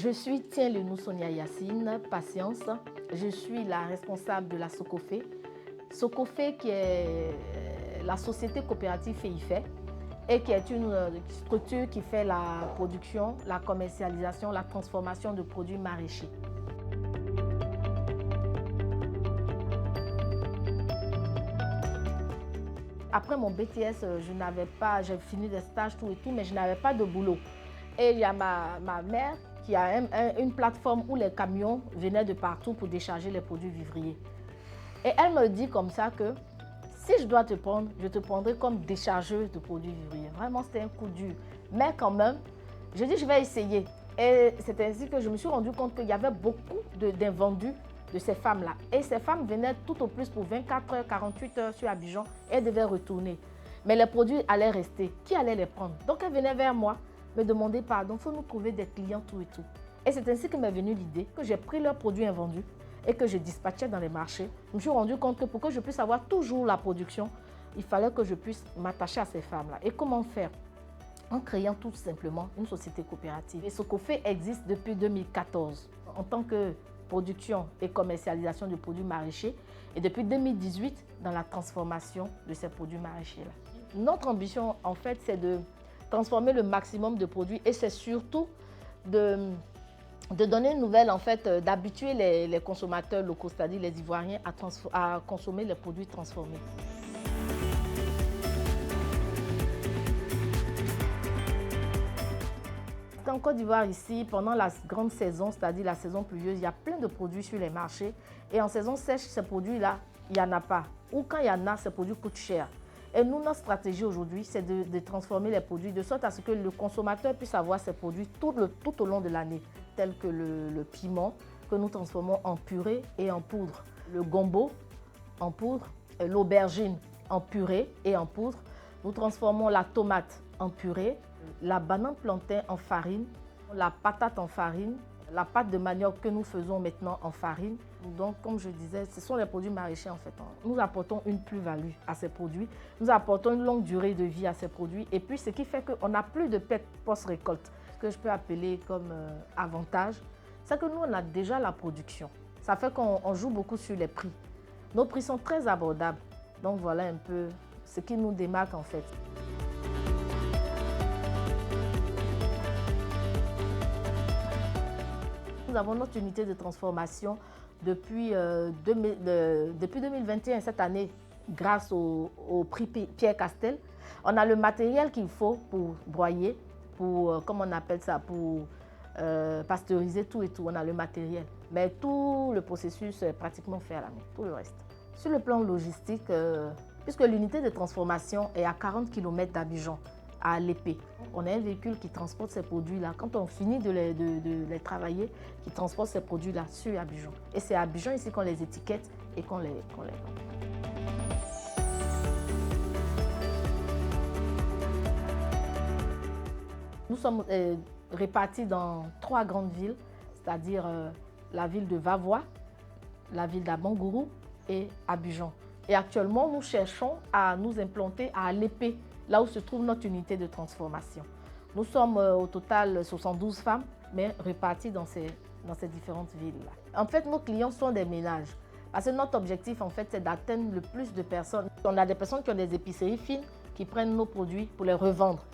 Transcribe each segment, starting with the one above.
Je suis Tien-Lenou Sonia Yacine, patience. Je suis la responsable de la Socofé. Socofé qui est la société coopérative FEIFE et qui est une structure qui fait la production, la commercialisation, la transformation de produits maraîchers. Après mon BTS, j'ai fini des stages, tout et tout, mais je n'avais pas de boulot. Et il y a ma mère qui a une plateforme où les camions venaient de partout pour décharger les produits vivriers. Et elle me dit comme ça que si je dois te prendre, je te prendrai comme déchargeuse de produits vivriers. Vraiment, c'était un coup dur. Mais quand même, je dis je vais essayer. Et c'est ainsi que je me suis rendu compte qu'il y avait beaucoup d'invendus de ces femmes-là. Et ces femmes venaient tout au plus pour 24 heures, 48 heures sur Abidjan et elles devaient retourner. Mais les produits allaient rester. Qui allait les prendre? Donc elles venaient vers moi, me demander pardon, il faut nous trouver des clients, tout et tout. Et c'est ainsi que m'est venue l'idée que j'ai pris leurs produits invendus et que je dispatchais dans les marchés. Je me suis rendu compte que pour que je puisse avoir toujours la production, il fallait que je puisse m'attacher à ces femmes-là. Et comment faire? En créant tout simplement une société coopérative. Et Socofé existe depuis 2014 en tant que production et commercialisation de produits maraîchers et depuis 2018 dans la transformation de ces produits maraîchers-là. Notre ambition, en fait, c'est de transformer le maximum de produits et c'est surtout de donner une nouvelle, en fait, d'habituer les consommateurs locaux, c'est-à-dire les Ivoiriens, à consommer les produits transformés. En Côte d'Ivoire, ici, pendant la grande saison, c'est-à-dire la saison pluvieuse, il y a plein de produits sur les marchés. Et en saison sèche, ces produits-là, il n'y en a pas. Ou quand il y en a, ces produits coûtent cher. Et nous, notre stratégie aujourd'hui, c'est de transformer les produits de sorte à ce que le consommateur puisse avoir ces produits tout au long de l'année, tels que le piment, que nous transformons en purée et en poudre, le gombo en poudre, l'aubergine en purée et en poudre. Nous transformons la tomate en purée, la banane plantain en farine, la patate en farine, la pâte de manioc que nous faisons maintenant en farine. Donc, comme je disais, ce sont les produits maraîchers en fait. Nous apportons une plus-value à ces produits, nous apportons une longue durée de vie à ces produits et puis ce qui fait qu'on n'a plus de pertes post-récolte. Ce que je peux appeler comme avantage, c'est que nous, on a déjà la production. Ça fait qu'on joue beaucoup sur les prix. Nos prix sont très abordables. Donc, voilà un peu ce qui nous démarque en fait. Nous avons notre unité de transformation depuis 2021, cette année, grâce au prix Pierre Castel. On a le matériel qu'il faut pour broyer, pour, comment on appelle ça, pour pasteuriser tout et tout. On a le matériel. Mais tout le processus est pratiquement fait à la main, tout le reste. Sur le plan logistique, puisque l'unité de transformation est à 40 km d'Abidjan, à l'épée. On a un véhicule qui transporte ces produits-là. Quand on finit de les travailler, qui transporte ces produits-là sur Abidjan. Et c'est à Abidjan ici qu'on les étiquette et qu'on les vend. Nous sommes répartis dans 3 grandes villes, c'est-à-dire la ville de Vavois, la ville d'Abangourou et Abidjan. Et actuellement, nous cherchons à nous implanter à l'épée, là où se trouve notre unité de transformation. Nous sommes au total 72 femmes, mais réparties dans ces différentes villes-là. En fait, nos clients sont des ménages. Parce que notre objectif, en fait, c'est d'atteindre le plus de personnes. On a des personnes qui ont des épiceries fines, qui prennent nos produits pour les revendre.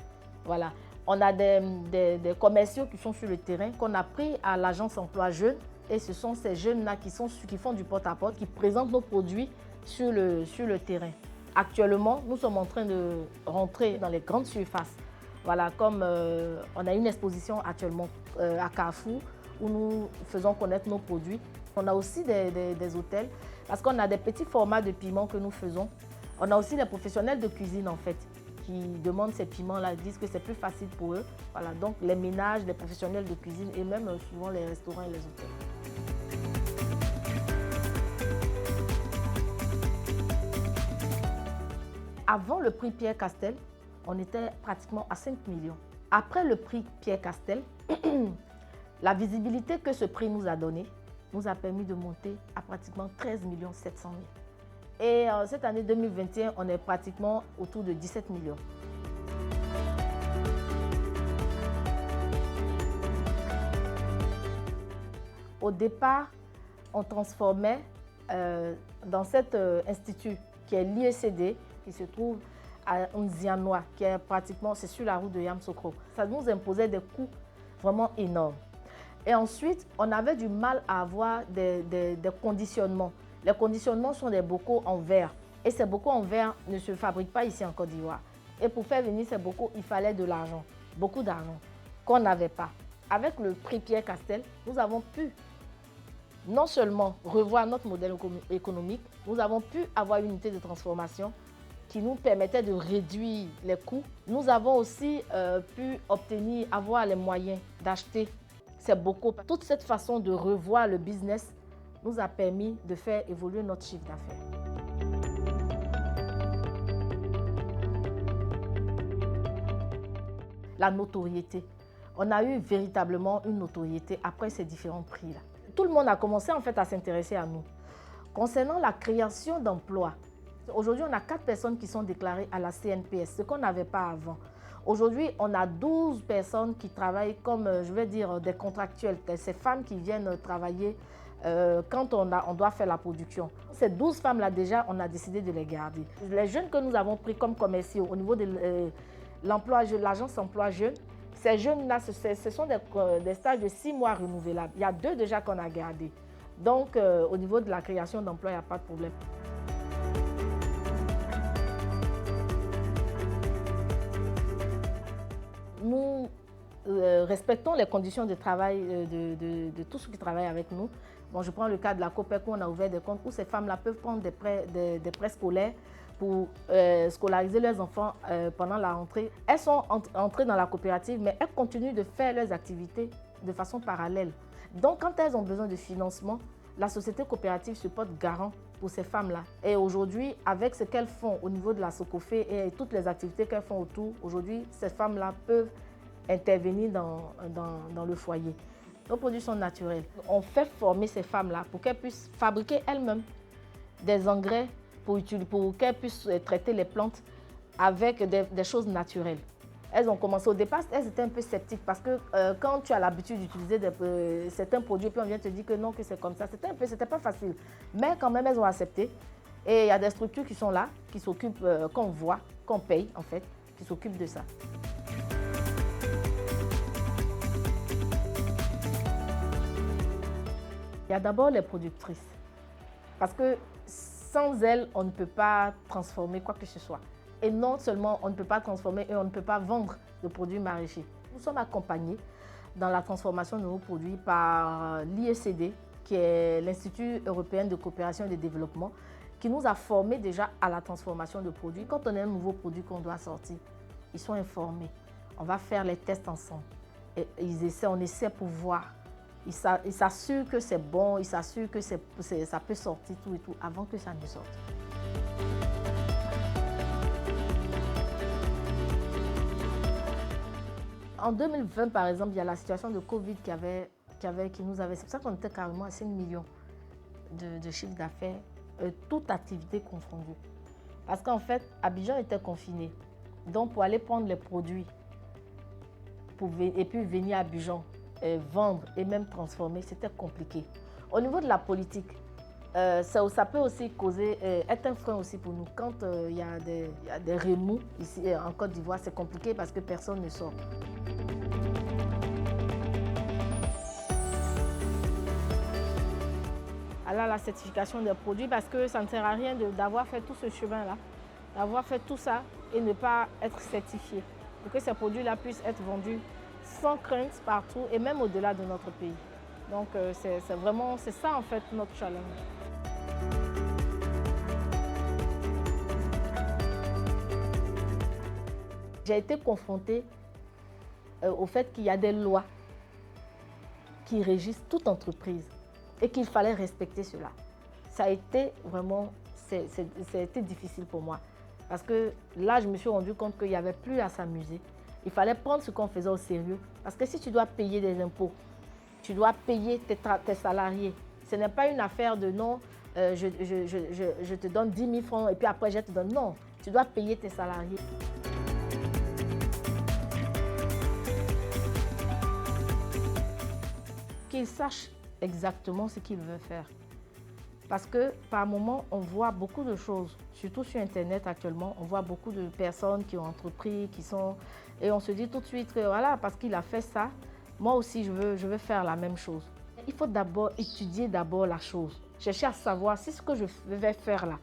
Voilà. On a des commerciaux qui sont sur le terrain, qu'on a pris à l'agence emploi jeunes. Et ce sont ces jeunes-là qui font du porte-à-porte, qui présentent nos produits sur le terrain. Actuellement, nous sommes en train de rentrer dans les grandes surfaces. Voilà, comme on a une exposition actuellement à Carrefour où nous faisons connaître nos produits. On a aussi des hôtels parce qu'on a des petits formats de piments que nous faisons. On a aussi des professionnels de cuisine en fait qui demandent ces piments-là, ils disent que c'est plus facile pour eux. Voilà, donc les ménages, les professionnels de cuisine et même souvent les restaurants et les hôtels. Avant le prix Pierre Castel, on était pratiquement à 5 millions. Après le prix Pierre Castel, la visibilité que ce prix nous a donnée nous a permis de monter à pratiquement 13 700 000. Et cette année 2021, on est pratiquement autour de 17 millions. Au départ, on transformait dans cet institut qui est l'IECD, qui se trouve à Nzianois, qui est pratiquement, c'est sur la route de Yamoussoukro. Ça nous imposait des coûts vraiment énormes. Et ensuite, on avait du mal à avoir des conditionnements. Les conditionnements sont des bocaux en verre. Et ces bocaux en verre ne se fabriquent pas ici en Côte d'Ivoire. Et pour faire venir ces bocaux, il fallait de l'argent, beaucoup d'argent, qu'on n'avait pas. Avec le prix Pierre Castel, nous avons pu non seulement revoir notre modèle économique, nous avons pu avoir une unité de transformation qui nous permettait de réduire les coûts. Nous avons aussi pu avoir les moyens d'acheter ces bocaux. Toute cette façon de revoir le business nous a permis de faire évoluer notre chiffre d'affaires. La notoriété. On a eu véritablement une notoriété après ces différents prix-là. Tout le monde a commencé en fait à s'intéresser à nous. Concernant la création d'emplois, aujourd'hui on a 4 personnes qui sont déclarées à la CNPS, ce qu'on n'avait pas avant. Aujourd'hui, on a 12 personnes qui travaillent comme, je vais dire, des contractuels. Ces femmes qui viennent travailler quand on doit faire la production. Ces 12 femmes-là, déjà, on a décidé de les garder. Les jeunes que nous avons pris comme commerciaux au niveau de l'emploi, l'agence emploi jeunes, ces jeunes-là, ce sont des stages de 6 mois renouvelables. Il y a 2 déjà qu'on a gardés. Donc, au niveau de la création d'emplois, il n'y a pas de problème. Nous respectons les conditions de travail de tous ceux qui travaillent avec nous. Bon, je prends le cas de la COPEC où on a ouvert des comptes où ces femmes-là peuvent prendre des prêts scolaires pour scolariser leurs enfants pendant la rentrée. Elles sont entrées dans la coopérative, mais elles continuent de faire leurs activités de façon parallèle. Donc, quand elles ont besoin de financement, la société coopérative se porte garant pour ces femmes-là. Et aujourd'hui, avec ce qu'elles font au niveau de la Socofé et toutes les activités qu'elles font autour, aujourd'hui, ces femmes-là peuvent intervenir dans le foyer. Nos produits sont naturels. On fait former ces femmes-là pour qu'elles puissent fabriquer elles-mêmes des engrais pour qu'elles puissent traiter les plantes avec des choses naturelles. Elles ont commencé au départ, elles étaient un peu sceptiques parce que quand tu as l'habitude d'utiliser certains produits, puis on vient te dire que non, que c'est comme ça, c'était pas facile. Mais quand même, elles ont accepté. Et il y a des structures qui sont là, qui s'occupent, qu'on voit, qu'on paye en fait, qui s'occupent de ça. Il y a d'abord les productrices. Parce que sans elles, on ne peut pas transformer quoi que ce soit. Et non seulement on ne peut pas transformer et on ne peut pas vendre de produits maraîchers. Nous sommes accompagnés dans la transformation de nos produits par l'IECD, qui est l'Institut européen de coopération et de développement, qui nous a formés déjà à la transformation de produits. Quand on a un nouveau produit qu'on doit sortir, ils sont informés. On va faire les tests ensemble. Et on essaie pour voir. Ils s'assurent que c'est bon, ils s'assurent que ça peut sortir tout et tout avant que ça ne sorte. En 2020, par exemple, il y a la situation de Covid qui nous avait... C'est pour ça qu'on était carrément à 5 millions de chiffre d'affaires, toute activité confondue. Parce qu'en fait, Abidjan était confiné. Donc, pour aller prendre les produits et puis venir à Abidjan, vendre et même transformer, c'était compliqué. Au niveau de la politique, ça peut aussi être un frein aussi pour nous. Quand il y a des remous ici en Côte d'Ivoire, c'est compliqué parce que personne ne sort. Alors la certification des produits, parce que ça ne sert à rien d'avoir fait tout ce chemin-là, d'avoir fait tout ça et ne pas être certifié, pour que ces produits-là puissent être vendus sans crainte partout et même au-delà de notre pays. Donc c'est ça en fait notre challenge. J'ai été confrontée au fait qu'il y a des lois qui régissent toute entreprise et qu'il fallait respecter cela. Ça a été vraiment, ça a été difficile pour moi parce que là, je me suis rendu compte qu'il n'y avait plus à s'amuser. Il fallait prendre ce qu'on faisait au sérieux parce que si tu dois payer des impôts, tu dois payer tes salariés. Ce n'est pas une affaire de non, je te donne 10 000 francs et puis après je te donne. Non, tu dois payer tes salariés. Qu'ils sachent exactement ce qu'il veut faire. Parce que par moment, on voit beaucoup de choses, surtout sur Internet actuellement, on voit beaucoup de personnes qui ont entrepris, et on se dit tout de suite que voilà, parce qu'il a fait ça, moi aussi je veux faire la même chose. Il faut d'abord étudier la chose, chercher à savoir si ce que je vais faire là,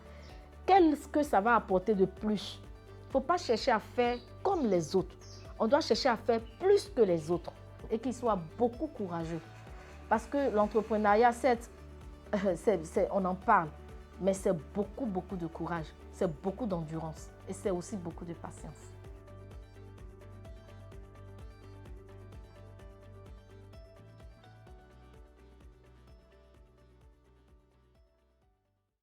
qu'est-ce que ça va apporter de plus. Il ne faut pas chercher à faire comme les autres, on doit chercher à faire plus que les autres et qu'il soit beaucoup courageux. Parce que l'entrepreneuriat, on en parle, mais c'est beaucoup de courage, c'est beaucoup d'endurance et c'est aussi beaucoup de patience.